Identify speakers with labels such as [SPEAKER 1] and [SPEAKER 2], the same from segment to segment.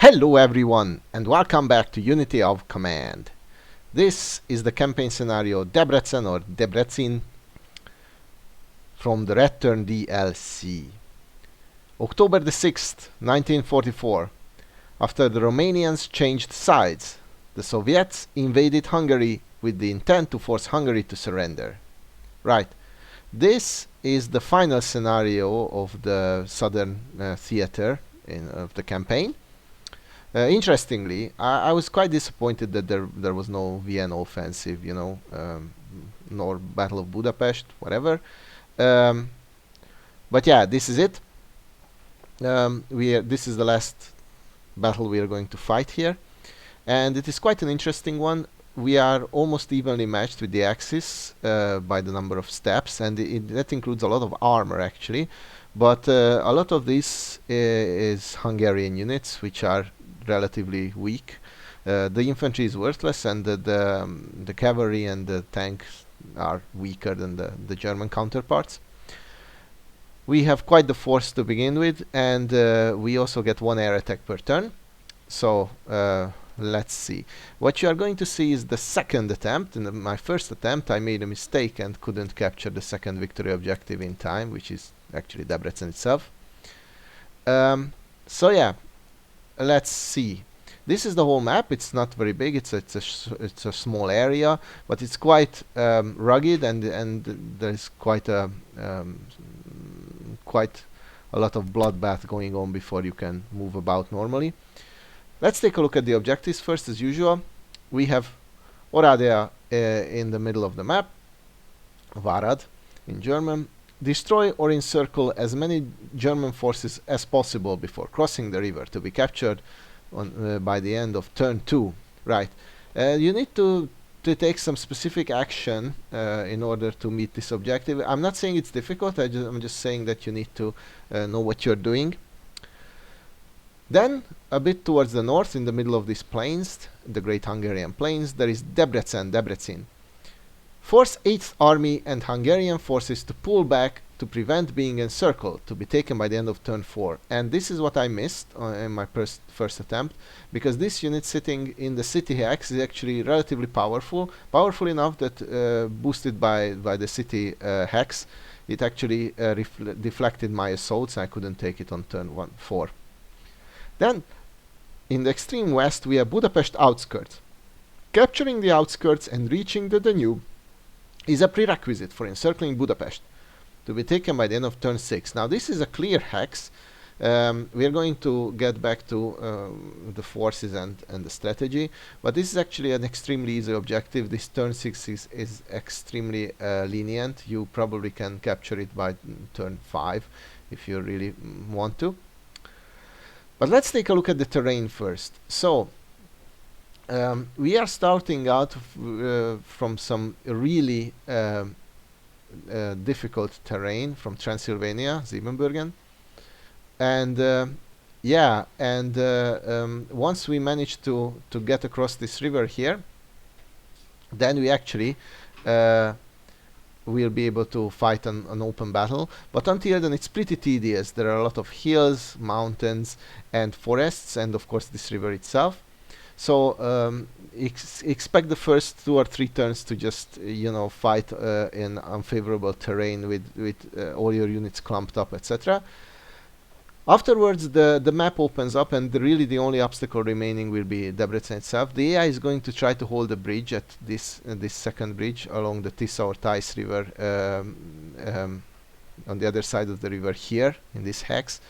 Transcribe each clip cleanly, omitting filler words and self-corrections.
[SPEAKER 1] Hello everyone and welcome back to Unity of Command. This is the campaign scenario Debrecen or Debrecen from the Return DLC. October the 6th, 1944. After the Romanians changed sides, the Soviets invaded Hungary with the intent to force Hungary to surrender. Right. This is the final scenario of the southern theater of the campaign. Interestingly, I was quite disappointed that there was no Vienna offensive, nor Battle of Budapest, whatever. Um, but yeah, this is it. This is the last battle we are going to fight here, and it is quite an interesting one. We are almost evenly matched with the Axis by the number of steps, and that includes a lot of armor actually. But a lot of this is Hungarian units, which are relatively weak. The infantry is worthless, and the cavalry and the tanks are weaker than the German counterparts. We have quite the force to begin with, and we also get one air attack per turn. So let's see. What you are going to see is the second attempt. In my first attempt I made a mistake and couldn't capture the second victory objective in time, which is actually Debrecen itself. So yeah, let's see. This is the whole map. It's not very big. It's a small area, but it's quite rugged, and there's quite a lot of bloodbath going on before you can move about normally. Let's take a look at the objectives first, as usual. We have Oradea in the middle of the map, Varad in German. Destroy or encircle as many German forces as possible before crossing the river, to be captured by the end of turn 2. Right. You need to take some specific action in order to meet this objective. I'm not saying it's difficult, I'm just saying that you need to know what you're doing. Then, a bit towards the north, in the middle of these plains, the Great Hungarian Plains, there is Debrecen. Force 8th Army and Hungarian forces to pull back to prevent being encircled, to be taken by the end of turn 4. And this is what I missed in my first attempt, because this unit sitting in the city hex is actually relatively powerful enough that boosted by the city hex, it actually deflected my assaults, and I couldn't take it on turn 4. Then, in the extreme west, we have Budapest outskirts. Capturing the outskirts and reaching the Danube is a prerequisite for encircling Budapest, to be taken by the end of turn 6. Now this is a clear hex. We are going to get back to the forces and the strategy, but this is actually an extremely easy objective. This turn 6 is extremely lenient. You probably can capture it by turn 5 if you really want to. But let's take a look at the terrain first. So we are starting out from some really difficult terrain from Transylvania, Siebenbürgen, and once we manage to get across this river here, then we actually we'll be able to fight an open battle. But until then, it's pretty tedious. There are a lot of hills, mountains, and forests, and of course this river itself. So expect the first 2 or 3 turns to just fight in unfavorable terrain with all your units clumped up, etc. Afterwards, the map opens up, and really the only obstacle remaining will be Debrecen itself. The AI is going to try to hold a bridge at this second bridge along the Tisza or Theiss river on the other side of the river here in this hex.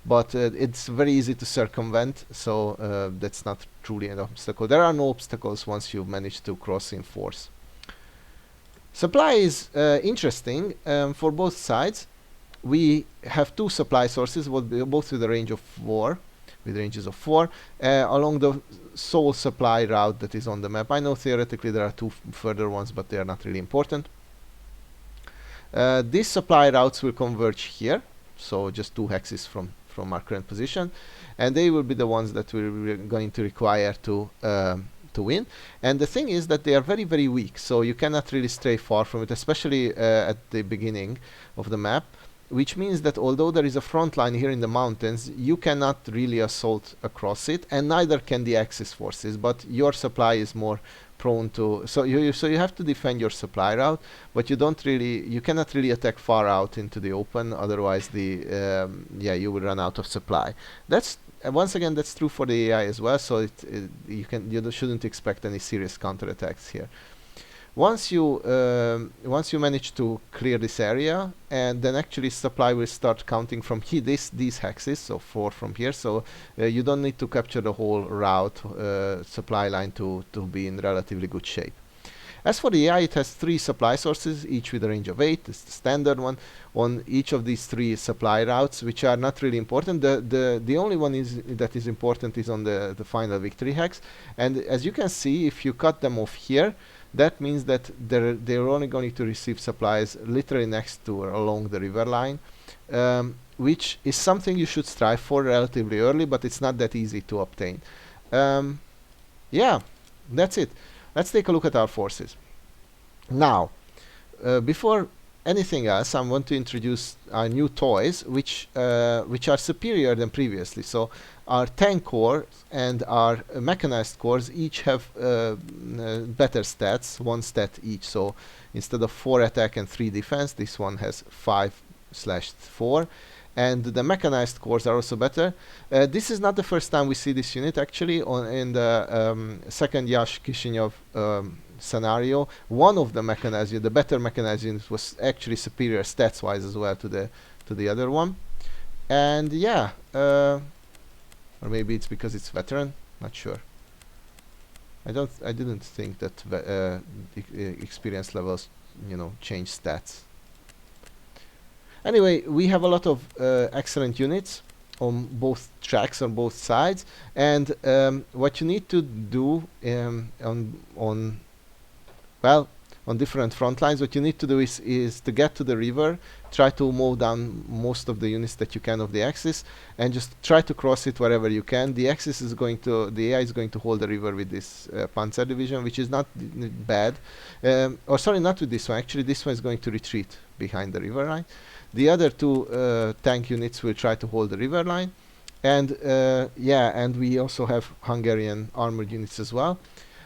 [SPEAKER 1] But it's very easy to circumvent, so that's not truly an obstacle. There are no obstacles once you've managed to cross in force. Supply is interesting for both sides. We have 2 supply sources, both with a range of 4, with ranges of 4, along the sole supply route that is on the map. I know theoretically there are 2 further ones, but they are not really important. These supply routes will converge here, so just 2 hexes from our current position, and they will be the ones that we're going to require to win. And the thing is that they are very, very weak, so you cannot really stray far from it, especially at the beginning of the map. which means that although there is a front line here in the mountains, you cannot really assault across it, and neither can the Axis forces, but your supply is more prone to, so you have to defend your supply route, but you cannot really attack far out into the open, otherwise you will run out of supply. That's once again, that's true for the AI as well, so you shouldn't expect any serious counterattacks here. Once you manage to clear this area, and then actually supply will start counting from these hexes, so 4 from here, so you don't need to capture the whole route supply line to be in relatively good shape. As for the AI, it has 3 supply sources, each with a range of 8. It's the standard one on each of these 3 supply routes, which are not really important. The only one that is important is on the final victory hex. And as you can see, if you cut them off here, that means that they're only going to receive supplies literally next to or along the river line, which is something you should strive for relatively early, but it's not that easy to obtain. Yeah, that's it. Let's take a look at our forces. Now, before anything else, I want to introduce our new toys, which are superior than previously. So our tank corps and our mechanized corps each have better stats, 1 stat each. So instead of 4 attack and 3 defense, this one has 5/4. And the mechanized corps are also better. This is not the first time we see this unit actually. In the second Yash Kishinev scenario, one of the mechanized, the better mechanized unit, was actually superior stats wise as well to the other one. And yeah, or maybe it's because it's veteran, not sure. I didn't think that experience levels, change stats. Anyway, we have a lot of excellent units on both tracks, on both sides, and what you need to do on different front lines, what you need to do is to get to the river, try to mow down most of the units that you can of the Axis, and just try to cross it wherever you can. The Axis is going to, the AI is going to hold the river with this Panzer division, which is not bad. Or sorry, not with this one. Actually, this one is going to retreat behind the river line. The other 2 tank units will try to hold the river line, and and we also have Hungarian armored units as well.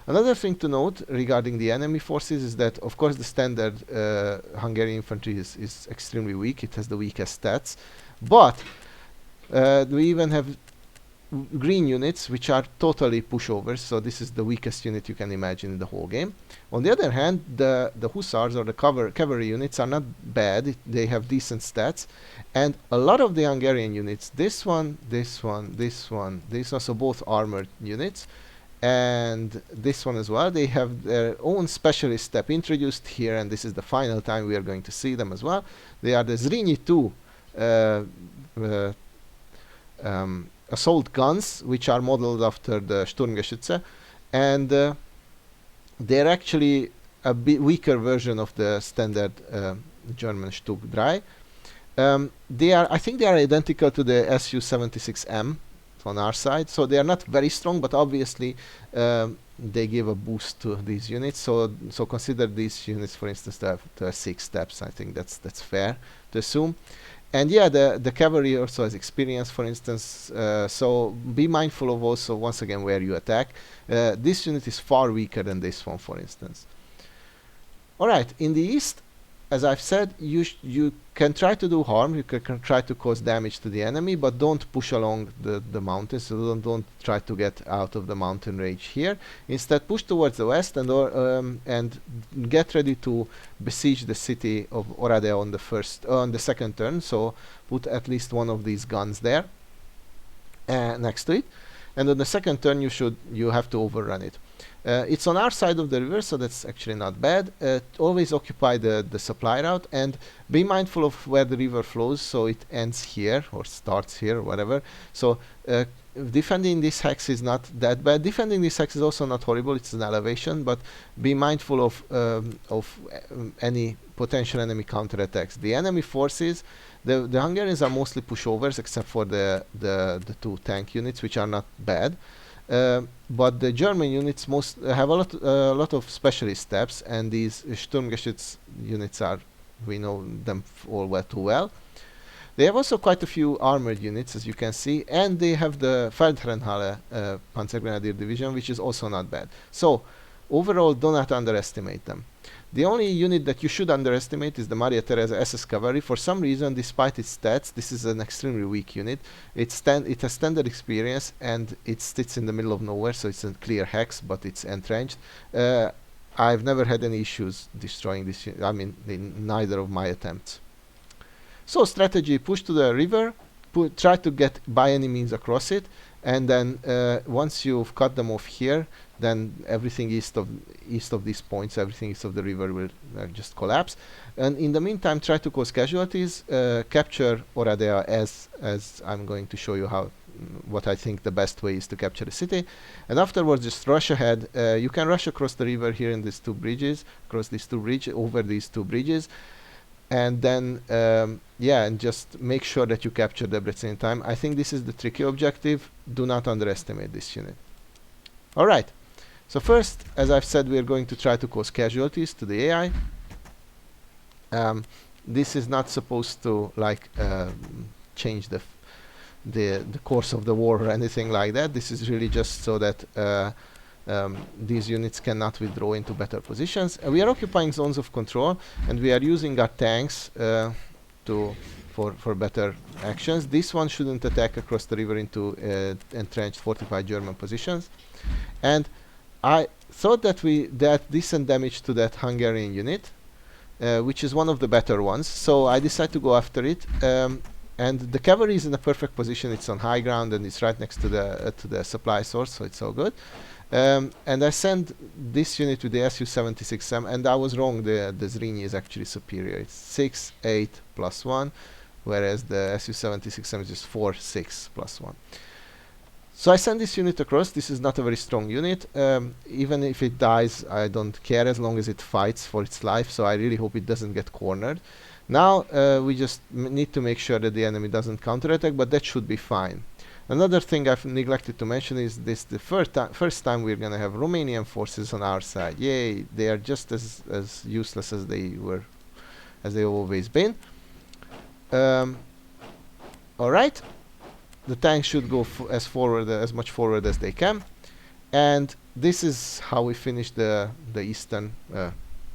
[SPEAKER 1] Another thing to note regarding the enemy forces is that, of course, the standard Hungarian infantry is extremely weak. It has the weakest stats, but we even have green units, which are totally pushovers. So this is the weakest unit you can imagine in the whole game. On the other hand, the hussars or the cavalry units are not bad. They have decent stats, and a lot of the Hungarian units, this one, so both armored units, and this one as well, they have their own specialist step introduced here, and this is the final time we are going to see them as well. They are the Zrínyi 2 assault guns, which are modeled after the Sturmgeschütze, and they're actually a bit weaker version of the standard German Stug 3. I think they are identical to the Su-76M on our side, so they are not very strong, but obviously they give a boost to these units. So consider these units, for instance, to have 6 steps. I think that's fair to assume. And yeah, the cavalry also has experience, for instance, so be mindful of also, once again, where you attack. This unit is far weaker than this one, for instance. Alright, in the east, as I've said, you can try to do harm, you can try to cause damage to the enemy, but don't push along the mountains, so don't try to get out of the mountain range here. Instead, push towards the west and get ready to besiege the city of Orade on the second turn. So put at least one of these guns there next to it, and on the second turn you have to overrun it. It's on our side of the river, so that's actually not bad. Always occupy the supply route, and be mindful of where the river flows, so it ends here or starts here or whatever. So defending this hex is not that bad. Defending this hex is also not horrible. It's an elevation, but be mindful of any potential enemy counterattacks. The enemy forces, the Hungarians are mostly pushovers, except for the 2 tank units, which are not bad. But the German units have a lot of specialist steps, and these Sturmgeschütz units we know them all too well. They have also quite a few armored units, as you can see, and they have the Feldherrenhalle Panzergrenadier Division, which is also not bad. So, overall, do not underestimate them. The only unit that you should underestimate is the Maria Theresa SS Cavalry. For some reason, despite its stats, this is an extremely weak unit. It has standard experience, and it sits in the middle of nowhere, so it's a clear hex, but it's entrenched. I've never had any issues destroying this unit. I mean, in neither of my attempts. So strategy: push to the river, try to get by any means across it, and then once you've cut them off here, then everything east of these points, everything east of the river will just collapse. And in the meantime, try to cause casualties, capture Oradea as I'm going to show you what I think the best way is to capture the city. And afterwards, just rush ahead. You can rush across the river here in these two bridges, over these two bridges. And then, and just make sure that you capture Debrecen in time. I think this is the tricky objective. Do not underestimate this unit. Alright, so first, as I've said, we are going to try to cause casualties to the AI. This is not supposed to change the course of the war or anything like that. This is really just so that these units cannot withdraw into better positions. We are occupying zones of control, and we are using our tanks for better actions. This one shouldn't attack across the river into entrenched fortified German positions. And I thought that we did decent damage to that Hungarian unit, which is one of the better ones. So I decided to go after it. And the cavalry is in a perfect position. It's on high ground, and it's right next to the supply source, so it's all good. And I sent this unit with the Su-76M, and I was wrong. The Zrínyi is actually superior. It's 6, 8 plus 1, whereas the Su-76M is just 4, 6 plus 1. So I send this unit across. This is not a very strong unit. Even if it dies, I don't care as long as it fights for its life. So I really hope it doesn't get cornered. Now we just need to make sure that the enemy doesn't counterattack, but that should be fine. Another thing I've neglected to mention is this: the first time we're gonna have Romanian forces on our side. Yay! They are just as useless as they've always been. All right. The tanks should go as much forward as they can, and this is how we finish the eastern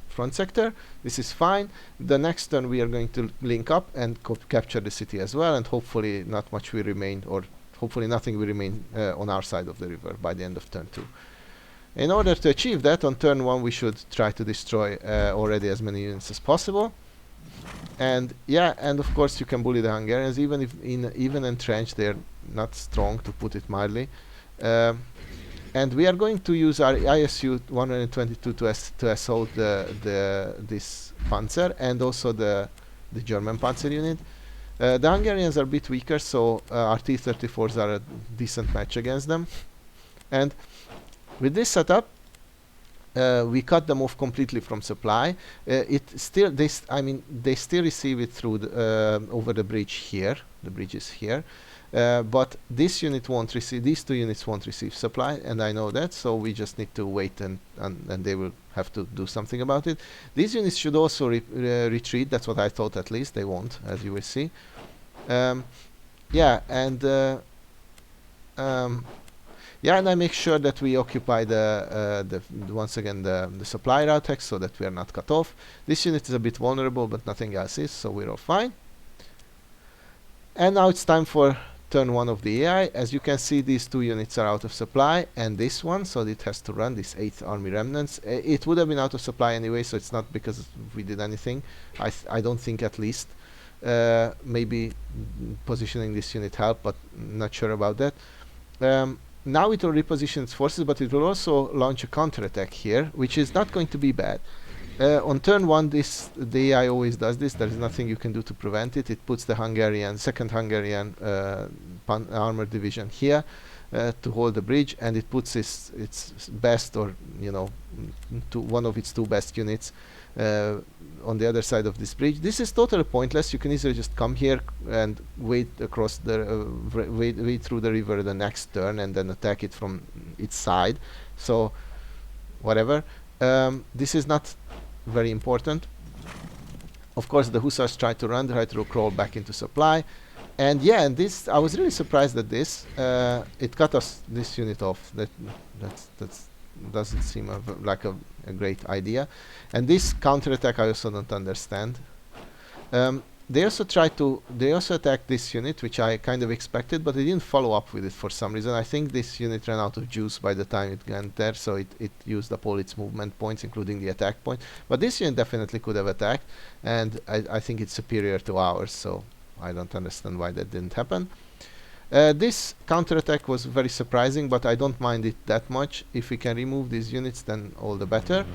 [SPEAKER 1] front sector. This is fine. The next turn we are going to link up and capture the city as well, and hopefully not much will remain, or hopefully nothing will remain on our side of the river by the end of turn 2. In order to achieve that, on turn 1 we should try to destroy already as many units as possible. And yeah, and of course you can bully the Hungarians, even if even entrenched they're not strong, to put it mildly. And we are going to use our ISU 122 to assault this Panzer, and also the German Panzer unit. The Hungarians are a bit weaker, so our T-34s are a decent match against them. And with this setup, we cut them off completely from supply. They still receive it through over the bridge here. The bridge is here. But this unit won't receive, these two units won't receive supply, and I know that, so we just need to wait, and they will have to do something about it. These units should also retreat. That's what I thought. At least they won't, as you will see. Yeah, and I make sure that we occupy once again the supply route hex, so that we are not cut off. This unit is a bit vulnerable, but nothing else is, so we're all fine. And now it's time for turn 1 of the AI. As you can see, these two units are out of supply, and this one, so it has to run, this 8th Army Remnants. It would have been out of supply anyway, so it's not because we did anything. I don't think, at least. Maybe positioning this unit helped, but not sure about that. Now it will reposition its forces, but it will also launch a counterattack here, which is not going to be bad. On turn 1, the AI always does this. There is nothing you can do to prevent it. It puts the second Hungarian armored division here to hold the bridge, and it puts its best, or one of its two best units on the other side of this bridge. This is totally pointless. You can easily just come here and wait across the wait through the river the next turn, and then attack it from its side. So whatever. This is not very important. Of course, the hussars tried to run, tried to crawl back into supply. And yeah, and this, I was really surprised at this. It cut us this unit off. That's doesn't seem like a great idea. And this counterattack I also don't understand. They also attacked this unit, which I kind of expected, but they didn't follow up with it for some reason. I think this unit ran out of juice by the time it went there, so it used up all its movement points, including the attack point. But this unit definitely could have attacked, and I think it's superior to ours, so I don't understand why that didn't happen. This counterattack was very surprising, but I don't mind it that much. If we can remove these units, then all the better.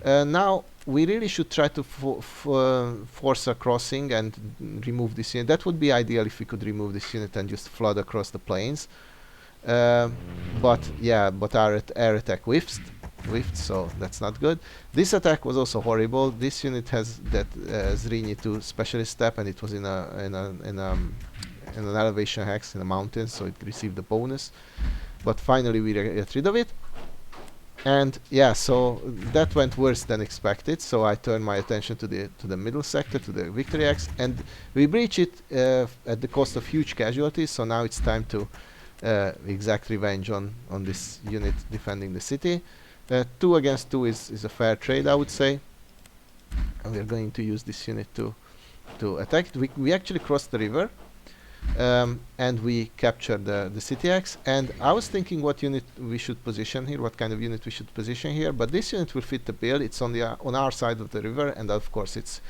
[SPEAKER 1] Now we really should try to force a crossing and remove this unit. That would be ideal if we could remove this unit and just flood across the plains. But yeah, but our air attack whiffed, so that's not good. This attack was also horrible. This unit has that Zrínyi 2 specialist step, and it was in an elevation hex in a mountain, so it received the bonus. But finally we get rid of it. And yeah, so that went worse than expected. So I turned my attention to the middle sector, to the victory axe, and we breach it at the cost of huge casualties. So now it's time to exact revenge on this unit defending the city. 2 against 2 is a fair trade, I would say. And we are going to use this unit to attack. We actually crossed the river. And we captured the city axe, and I was thinking what unit we should position here, what kind of unit we should position here, but this unit will fit the bill. It's on our side of the river, and of course it's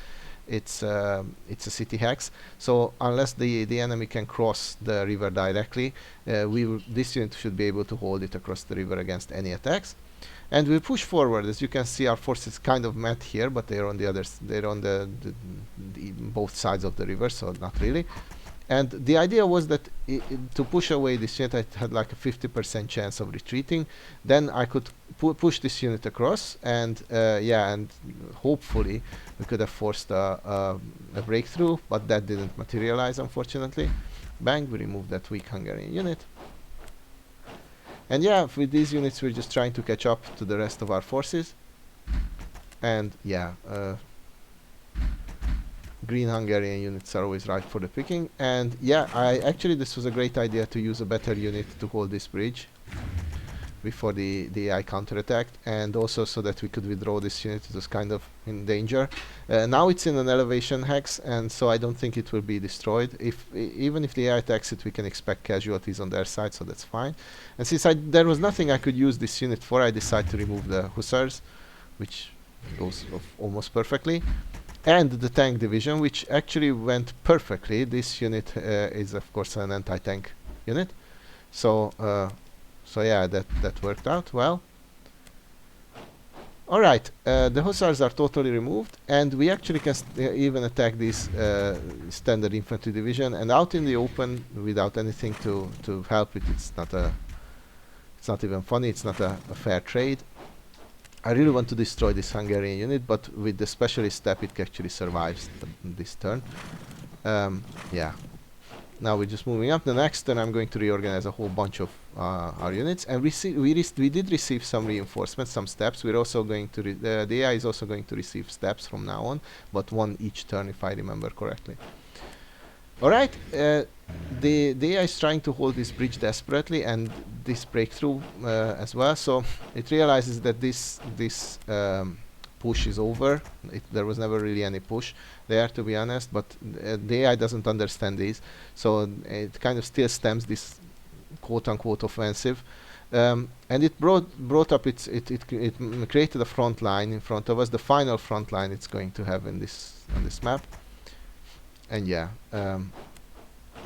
[SPEAKER 1] a city hex, so unless the enemy can cross the river directly, this unit should be able to hold it across the river against any attacks. And we push forward. As you can see, our forces kind of met here, but they're on the both sides of the river, so not really. And the idea was that to push away this unit, I had like a 50% chance of retreating. Then I could push this unit across, and yeah, and hopefully we could have forced a breakthrough, but that didn't materialize, unfortunately. Bang, we removed that weak Hungarian unit. And yeah, with these units we're just trying to catch up to the rest of our forces. And yeah, green Hungarian units are always right for the picking. And yeah, this was a great idea to use a better unit to hold this bridge before the AI counterattacked, and also so that we could withdraw this unit. It was kind of in danger. Now it's in an elevation hex, and so I don't think it will be destroyed. Even if the AI attacks it, we can expect casualties on their side, so that's fine. And since there was nothing I could use this unit for, I decided to remove the hussars, which goes almost perfectly. And the tank division, which actually went perfectly. This unit is of course an anti-tank unit, so yeah, that worked out well. All right, the hussars are totally removed, and we actually can even attack this standard infantry division, and out in the open without anything to help it. It's not even funny. It's not a fair trade. I really want to destroy this Hungarian unit, but with the specialist step it actually survives this turn. Yeah. Now we're just moving up. The next turn I'm going to reorganize a whole bunch of our units, and we did receive some reinforcements, some steps. We're also going to the AI is also going to receive steps from now on, but one each turn if I remember correctly. Alright, the AI is trying to hold this bridge desperately, and this breakthrough as well, so it realizes that this push is over. There was never really any push there, to be honest, but the AI doesn't understand this, so it kind of still stems this quote-unquote offensive, and it brought up it created a front line in front of us, the final front line it's going to have on this map. And yeah,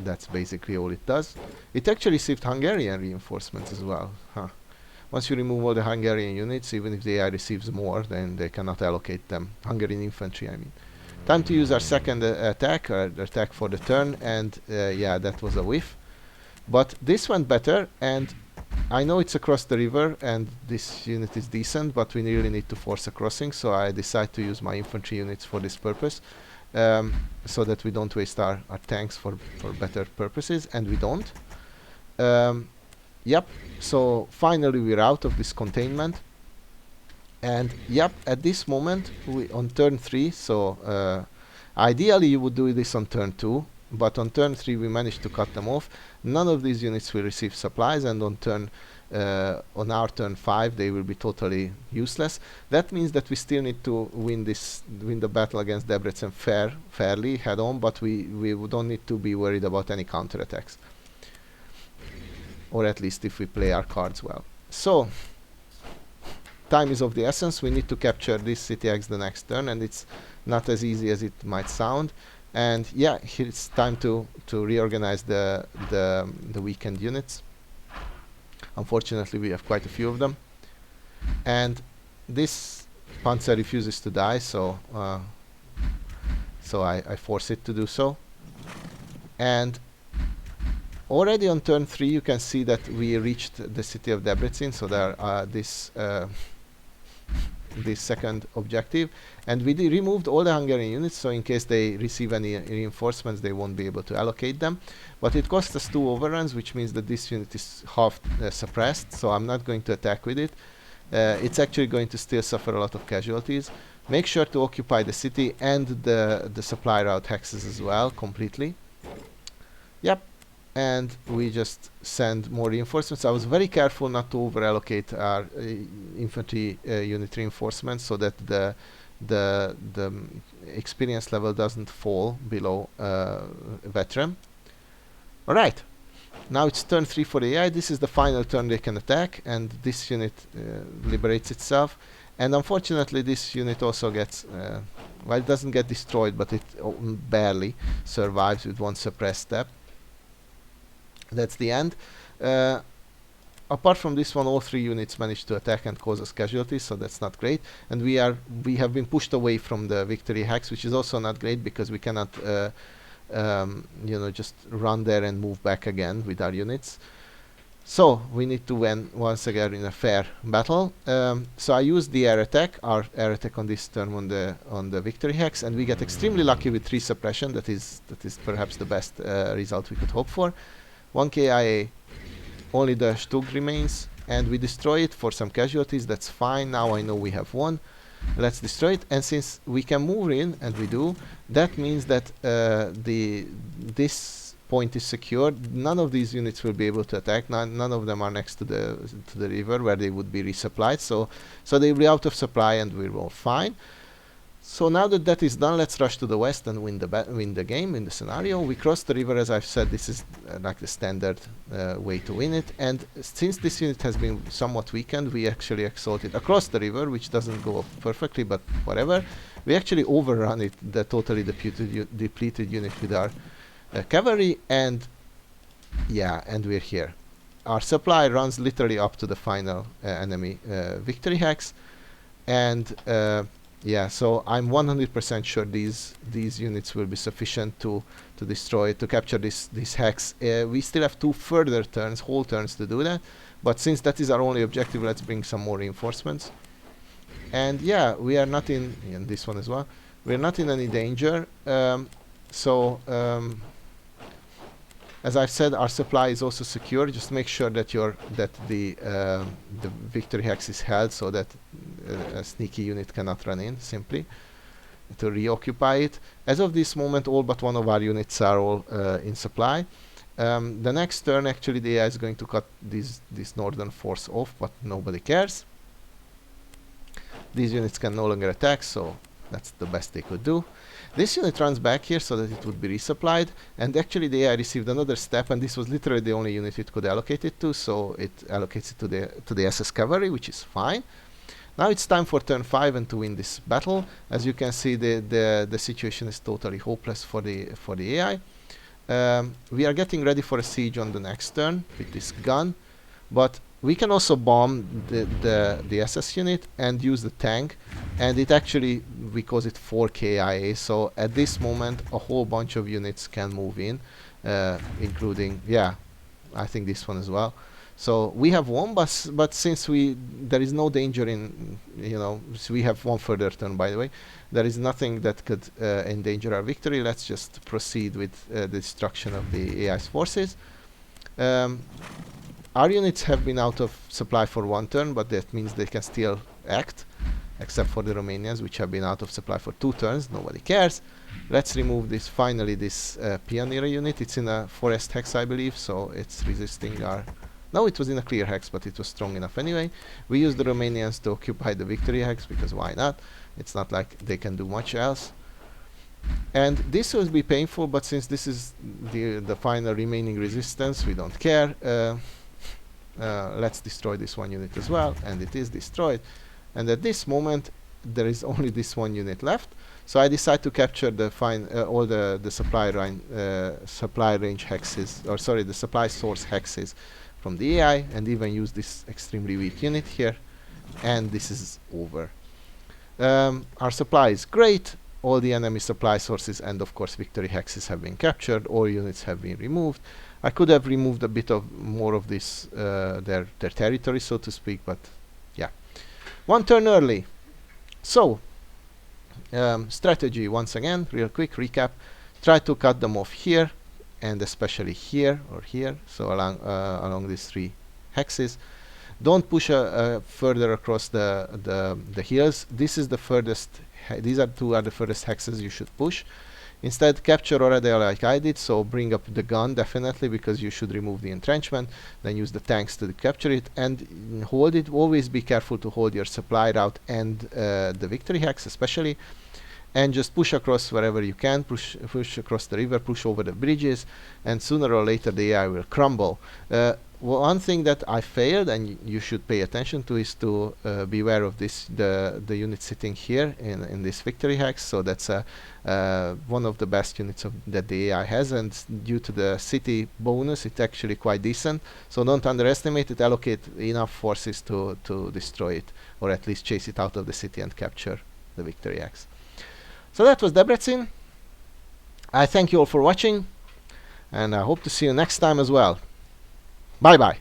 [SPEAKER 1] that's basically all it does. It actually received Hungarian reinforcements as well. Once you remove all the Hungarian units, even if the AI receives more, then they cannot allocate them. Hungarian infantry, I mean. Time to use our second attack for the turn, and yeah, that was a whiff. But this went better, and I know it's across the river, and this unit is decent, but we really need to force a crossing, so I decide to use my infantry units for this purpose. So that we don't waste our tanks for better purposes, and we don't. Yep, so finally we're out of this containment, and yep, at this moment on turn 3, so Ideally, you would do this on turn 2, but on turn 3 we managed to cut them off. None of these units will receive supplies, and on our turn 5 they will be totally useless. That means that we still need to win the battle against Debrecen fairly head on, but we don't need to be worried about any counterattacks, or at least if we play our cards well. So time is of the essence. We need to capture this city X the next turn, and it's not as easy as it might sound. And yeah, here it's time to reorganize the weakened units. Unfortunately, we have quite a few of them, and this Panzer refuses to die, so I force it to do so. And already on turn 3 you can see that we reached the city of Debrecen, so there this second objective, and we removed all the Hungarian units, so in case they receive any reinforcements they won't be able to allocate them. But it cost us 2 overruns, which means that this unit is half suppressed, so I'm not going to attack with it. It's actually going to still suffer a lot of casualties. Make sure to occupy the city and the supply route hexes as well completely. Yep. And we just send more reinforcements. I was very careful not to over allocate our infantry unit reinforcements, so that the experience level doesn't fall below veteran. Alright, now it's turn 3 for the AI. This is the final turn they can attack, and this unit liberates itself. And unfortunately this unit also gets well, it doesn't get destroyed, but it barely survives with 1 suppressed step. That's the end. Apart from this one, all 3 units managed to attack and cause us casualties, so that's not great. And we have been pushed away from the victory hex, which is also not great, because we cannot just run there and move back again with our units. So we need to win once again in a fair battle. So I used the air attack, our air attack on this turn on the victory hex, and we get extremely lucky with 3 suppression. That is perhaps the best result we could hope for. 1 KIA, only the Stug remains, and we destroy it for some casualties. That's fine. Now I know we have won. Let's destroy it, and since we can move in, and we do, that means that this point is secured. None of these units will be able to attack. None of them are next to the river where they would be resupplied. So they will be out of supply, and we're all fine. So now that that is done, let's rush to the west and win the game, in the scenario. We cross the river, as I've said. This is like the standard way to win it. And since this unit has been somewhat weakened, we actually assault it across the river, which doesn't go perfectly, but whatever. We actually overrun it, the totally depleted unit, with our cavalry, and yeah, and we're here. Our supply runs literally up to the final enemy victory hex, and yeah, so I'm 100% sure these units will be sufficient to capture this hex. We still have 2 further turns, whole turns, to do that, but since that is our only objective, let's bring some more reinforcements. And yeah, we are not in this one as well. We are not in any danger. As I've said, our supply is also secure. Just make sure that the victory hex is held, so that a sneaky unit cannot run in simply to reoccupy it. As of this moment, all but 1 of our units are all in supply. The next turn, actually, the AI is going to cut this northern force off, but nobody cares. These units can no longer attack, so that's the best they could do. This unit runs back here so that it would be resupplied, and actually the AI received another step, and this was literally the only unit it could allocate it to, so it allocates it to the SS cavalry, which is fine. Now it's time for turn 5 and to win this battle. As you can see, the situation is totally hopeless for the AI. We are getting ready for a siege on the next turn with this gun, but we can also bomb the SS unit and use the tank, and it actually, we cause it 4 KIA, so at this moment a whole bunch of units can move in, including, yeah, I think this one as well. So we have won, but since there is no danger in, so we have 1 further turn, by the way. There is nothing that could endanger our victory. Let's just proceed with the destruction of the AI's forces. Our units have been out of supply for 1 turn, but that means they can still act. except for the Romanians, which have been out of supply for 2 turns. Nobody cares. Let's remove this, finally, this Pioneer unit. It's in a forest hex, I believe, so it's resisting our... No, it was in a clear hex, but it was strong enough anyway. We use the Romanians to occupy the victory hex, because why not? It's not like they can do much else. And this will be painful, but since this is the final remaining resistance, we don't care. Let's destroy this one unit as well, and it is destroyed. And at this moment, there is only this one unit left. So I decide to capture the all the supply range hexes, or sorry, the supply source hexes from the AI, and even use this extremely weak unit here. And this is over. Our supply is great. All the enemy supply sources and of course victory hexes have been captured. All units have been removed. I could have removed a bit of more of this their territory, so to speak, but yeah, 1 turn early. So strategy, once again, real quick recap: try to cut them off here, and especially here or here, so along these 3 hexes. Don't push further across the hills. This is the furthest. These are the furthest hexes you should push. Instead, capture Oradea like I did. So bring up the gun definitely, because you should remove the entrenchment. Then use the tanks to capture it and hold it. Always be careful to hold your supply route and the victory hex especially. And just push across wherever you can. Push across the river. Push over the bridges, and sooner or later the AI will crumble. One thing that I failed, and you should pay attention to, is to beware of this the unit sitting here in this victory hex. So that's one of the best units that the AI has, and due to the city bonus, it's actually quite decent. So don't underestimate it. Allocate enough forces to destroy it, or at least chase it out of the city and capture the victory hex. So that was Debrecen. I thank you all for watching, and I hope to see you next time as well. Bye bye.